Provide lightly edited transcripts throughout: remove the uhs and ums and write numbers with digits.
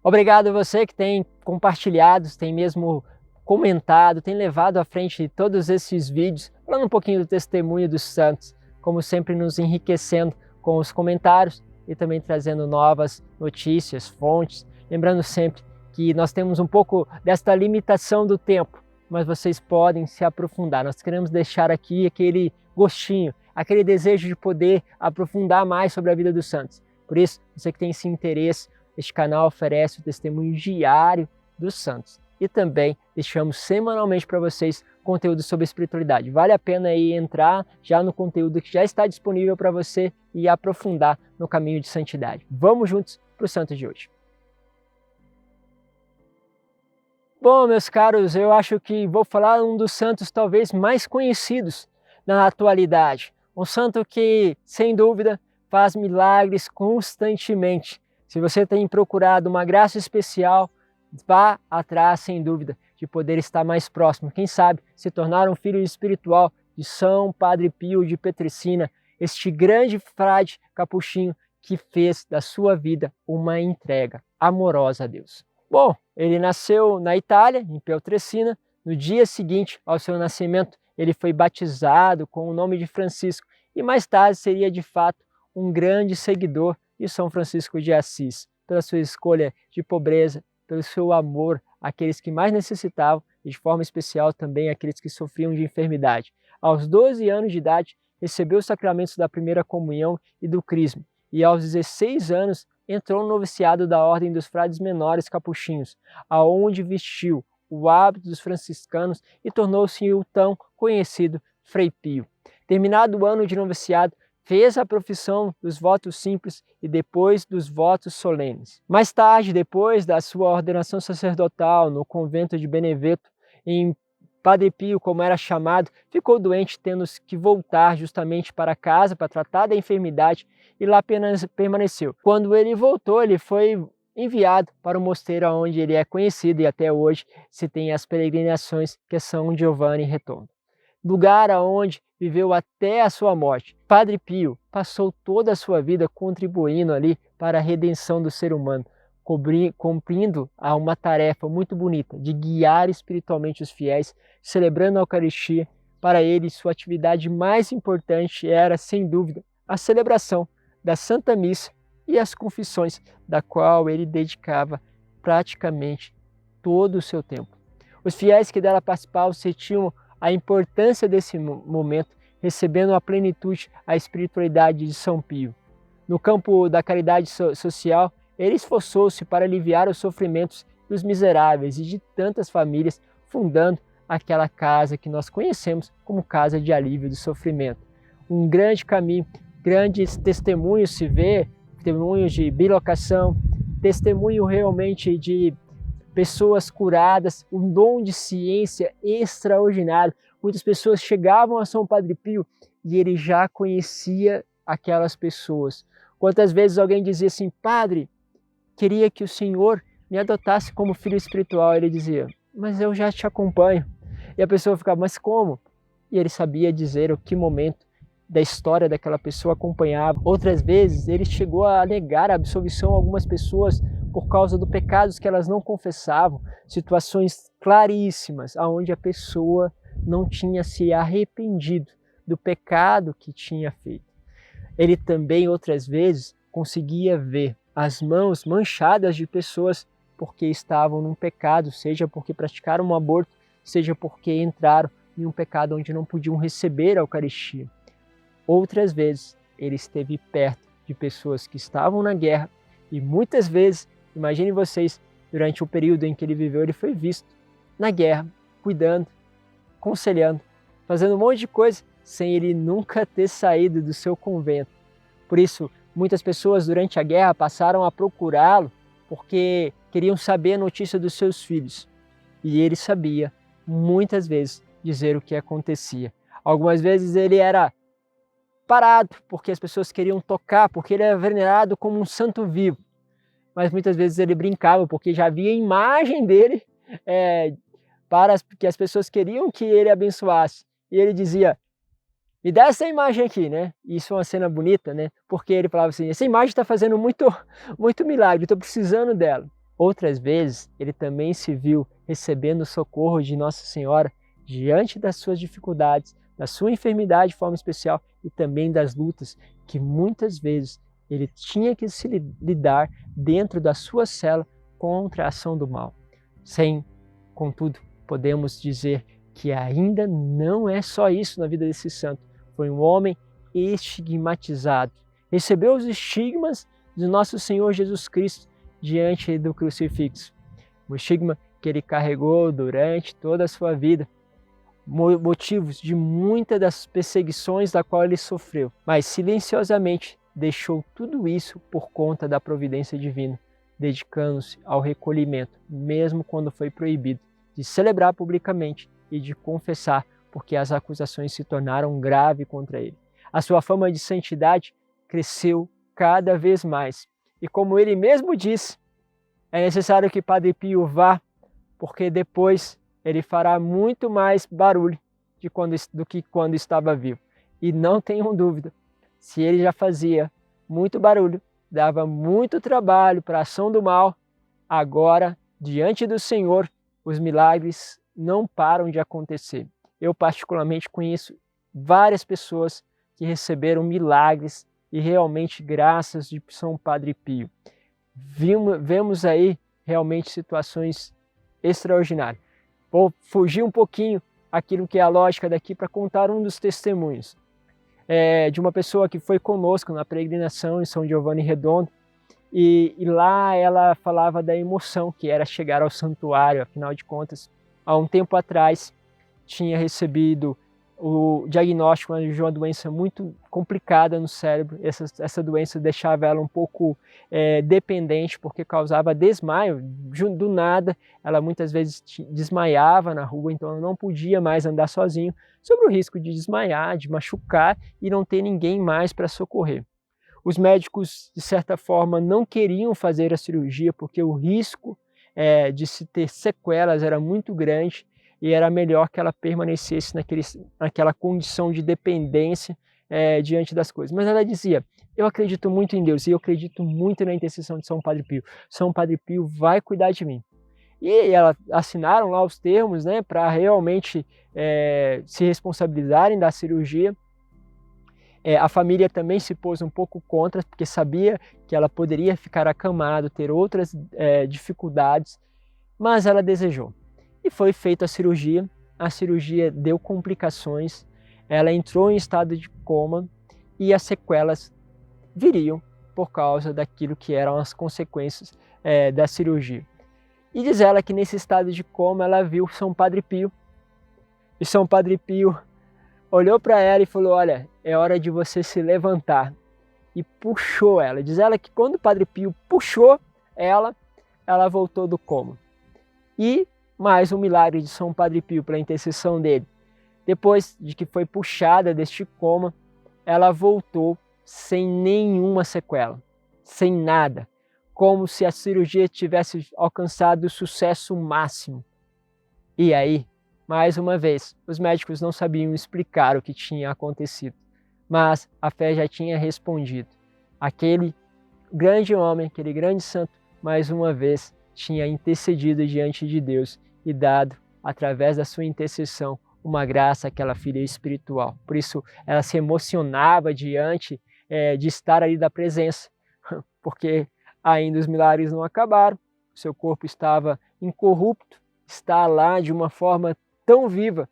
Obrigado a você que tem compartilhado, tem mesmo comentado, tem levado à frente todos esses vídeos, falando um pouquinho do testemunho dos santos, como sempre nos enriquecendo com os comentários e também trazendo novas notícias, fontes. Lembrando sempre que nós temos um pouco desta limitação do tempo, mas vocês podem se aprofundar. Nós queremos deixar aqui aquele gostinho, aquele desejo de poder aprofundar mais sobre a vida dos santos. Por isso, você que tem esse interesse, este canal oferece o testemunho diário dos santos. E também deixamos semanalmente para vocês conteúdo sobre espiritualidade. Vale a pena aí entrar já no conteúdo que já está disponível para você e aprofundar no caminho de santidade. Vamos juntos para o santo de hoje. Bom, meus caros, eu acho que vou falar um dos santos talvez mais conhecidos na atualidade. Um santo que, sem dúvida, faz milagres constantemente. Se você tem procurado uma graça especial, vá atrás, sem dúvida, de poder estar mais próximo. Quem sabe se tornar um filho espiritual de São Padre Pio de Petricina, este grande frade capuchinho que fez da sua vida uma entrega amorosa a Deus. Bom, ele nasceu na Itália, em Peltressina. No dia seguinte ao seu nascimento, ele foi batizado com o nome de Francisco e mais tarde seria de fato um grande seguidor de São Francisco de Assis, pela sua escolha de pobreza, pelo seu amor àqueles que mais necessitavam e de forma especial também àqueles que sofriam de enfermidade. Aos 12 anos de idade, recebeu os sacramentos da primeira comunhão e do crisma, e aos 16 anos entrou no noviciado da Ordem dos Frades Menores Capuchinhos, aonde vestiu o hábito dos franciscanos e tornou-se o tão conhecido Frei Pio. Terminado o ano de noviciado, fez a profissão dos votos simples e depois dos votos solenes. Mais tarde, depois da sua ordenação sacerdotal no convento de Beneveto, em Padre Pio, como era chamado, ficou doente, tendo que voltar justamente para casa para tratar da enfermidade e lá apenas permaneceu. Quando ele voltou, ele foi enviado para o mosteiro onde ele é conhecido e até hoje se tem as peregrinações que é São Giovanni Retorno. Lugar aonde viveu até a sua morte. Padre Pio passou toda a sua vida contribuindo ali para a redenção do ser humano, cumprindo uma tarefa muito bonita de guiar espiritualmente os fiéis, celebrando a Eucaristia. Para ele, sua atividade mais importante era, sem dúvida, a celebração da Santa Missa e as confissões, da qual ele dedicava praticamente todo o seu tempo. Os fiéis que dela participavam sentiam a importância desse momento, recebendo a plenitude, a espiritualidade de São Pio. No campo da caridade social, ele esforçou-se para aliviar os sofrimentos dos miseráveis e de tantas famílias, fundando aquela casa que nós conhecemos como casa de alívio do sofrimento. Um grande caminho, grandes testemunhos se vê, testemunhos de bilocação, testemunho realmente de pessoas curadas, um dom de ciência extraordinário. Muitas pessoas chegavam a São Padre Pio e ele já conhecia aquelas pessoas. Quantas vezes alguém dizia assim: Padre, queria que o Senhor me adotasse como filho espiritual. Ele dizia: mas eu já te acompanho. E a pessoa ficava: mas como? E ele sabia dizer o que momento da história daquela pessoa acompanhava. Outras vezes ele chegou a negar a absolvição a algumas pessoas por causa do pecados que elas não confessavam, situações claríssimas aonde a pessoa não tinha se arrependido do pecado que tinha feito. Ele também outras vezes conseguia ver as mãos manchadas de pessoas porque estavam num pecado, seja porque praticaram um aborto, seja porque entraram em um pecado onde não podiam receber a Eucaristia. Outras vezes ele esteve perto de pessoas que estavam na guerra e muitas vezes, imaginem vocês, durante o período em que ele viveu, ele foi visto na guerra, cuidando, aconselhando, fazendo um monte de coisa, sem ele nunca ter saído do seu convento. Por isso, muitas pessoas durante a guerra passaram a procurá-lo porque queriam saber a notícia dos seus filhos. E ele sabia, muitas vezes, dizer o que acontecia. Algumas vezes ele era parado porque as pessoas queriam tocar, porque ele era venerado como um santo vivo. Mas muitas vezes ele brincava porque já havia imagem dele para que as pessoas queriam que ele abençoasse. E ele dizia: me dá essa imagem aqui, né? E isso é uma cena bonita, né? Porque ele falava assim: essa imagem está fazendo muito milagre, estou precisando dela. Outras vezes, ele também se viu recebendo o socorro de Nossa Senhora diante das suas dificuldades, da sua enfermidade de forma especial e também das lutas que muitas vezes ele tinha que se lidar dentro da sua cela contra a ação do mal. Contudo, podemos dizer que ainda não é só isso na vida desse santo. Foi um homem estigmatizado. Recebeu os estigmas de nosso Senhor Jesus Cristo diante do crucifixo. O estigma que ele carregou durante toda a sua vida, motivos de muitas das perseguições da qual ele sofreu, mas silenciosamente deixou tudo isso por conta da providência divina, dedicando-se ao recolhimento, mesmo quando foi proibido de celebrar publicamente e de confessar, porque as acusações se tornaram graves contra ele. A sua fama de santidade cresceu cada vez mais. E como ele mesmo disse, é necessário que Padre Pio vá, porque depois ele fará muito mais barulho do que quando estava vivo. E não tenham dúvida, se ele já fazia muito barulho, dava muito trabalho para a ação do mal, agora, diante do Senhor, os milagres não param de acontecer. Eu particularmente conheço várias pessoas que receberam milagres e realmente graças de São Padre Pio. Vemos aí realmente situações extraordinárias. Vou fugir um pouquinho aquilo que é a lógica daqui para contar um dos testemunhos de uma pessoa que foi conosco na peregrinação em São Giovanni Redondo e lá ela falava da emoção que era chegar ao santuário. Afinal de contas, há um tempo atrás tinha recebido o diagnóstico de uma doença muito complicada no cérebro. Essa doença deixava ela um pouco dependente, porque causava desmaio. Do nada, ela muitas vezes desmaiava na rua, então ela não podia mais andar sozinho, sob o risco de desmaiar, de machucar e não ter ninguém mais para socorrer. Os médicos, de certa forma, não queriam fazer a cirurgia, porque o risco de se ter sequelas era muito grande, e era melhor que ela permanecesse naquela condição de dependência diante das coisas. Mas ela dizia, eu acredito muito em Deus e eu acredito muito na intercessão de São Padre Pio. São Padre Pio vai cuidar de mim. E ela assinaram lá os termos, né, para realmente se responsabilizarem da cirurgia. A família também se pôs um pouco contra, porque sabia que ela poderia ficar acamada, ter outras dificuldades, mas ela desejou. E foi feita a cirurgia deu complicações, ela entrou em estado de coma e as sequelas viriam por causa daquilo que eram as consequências da cirurgia. E diz ela que nesse estado de coma ela viu São Padre Pio, e São Padre Pio olhou para ela e falou, olha, é hora de você se levantar, e puxou ela. Diz ela que quando o Padre Pio puxou ela voltou do coma. E mais um milagre de São Padre Pio pela intercessão dele. Depois de que foi puxada deste coma, ela voltou sem nenhuma sequela, sem nada, como se a cirurgia tivesse alcançado o sucesso máximo. E aí, mais uma vez, os médicos não sabiam explicar o que tinha acontecido, mas a fé já tinha respondido. Aquele grande homem, aquele grande santo, mais uma vez tinha intercedido diante de Deus e dado, através da sua intercessão, uma graça àquela filha espiritual. Por isso, ela se emocionava diante de estar ali da presença, porque ainda os milagres não acabaram, seu corpo estava incorrupto, está lá de uma forma tão viva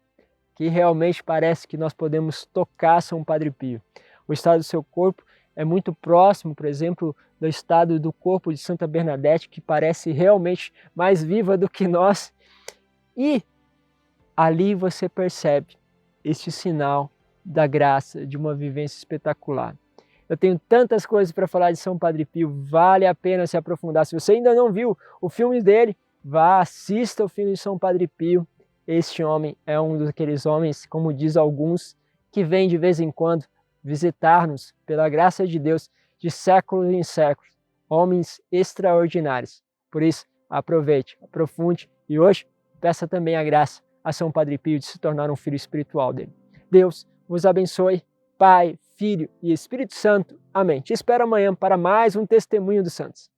que realmente parece que nós podemos tocar São Padre Pio. O estado do seu corpo é muito próximo, por exemplo, do estado do corpo de Santa Bernadette, que parece realmente mais viva do que nós. E ali você percebe este sinal da graça, de uma vivência espetacular. Eu tenho tantas coisas para falar de São Padre Pio, vale a pena se aprofundar. Se você ainda não viu o filme dele, vá, assista o filme de São Padre Pio. Este homem é um daqueles homens, como diz alguns, que vem de vez em quando visitar-nos, pela graça de Deus, de séculos em séculos. Homens extraordinários. Por isso, aproveite, aprofunde e hoje peça também a graça a São Padre Pio de se tornar um filho espiritual dele. Deus vos abençoe, Pai, Filho e Espírito Santo. Amém. Te espero amanhã para mais um Testemunho dos Santos.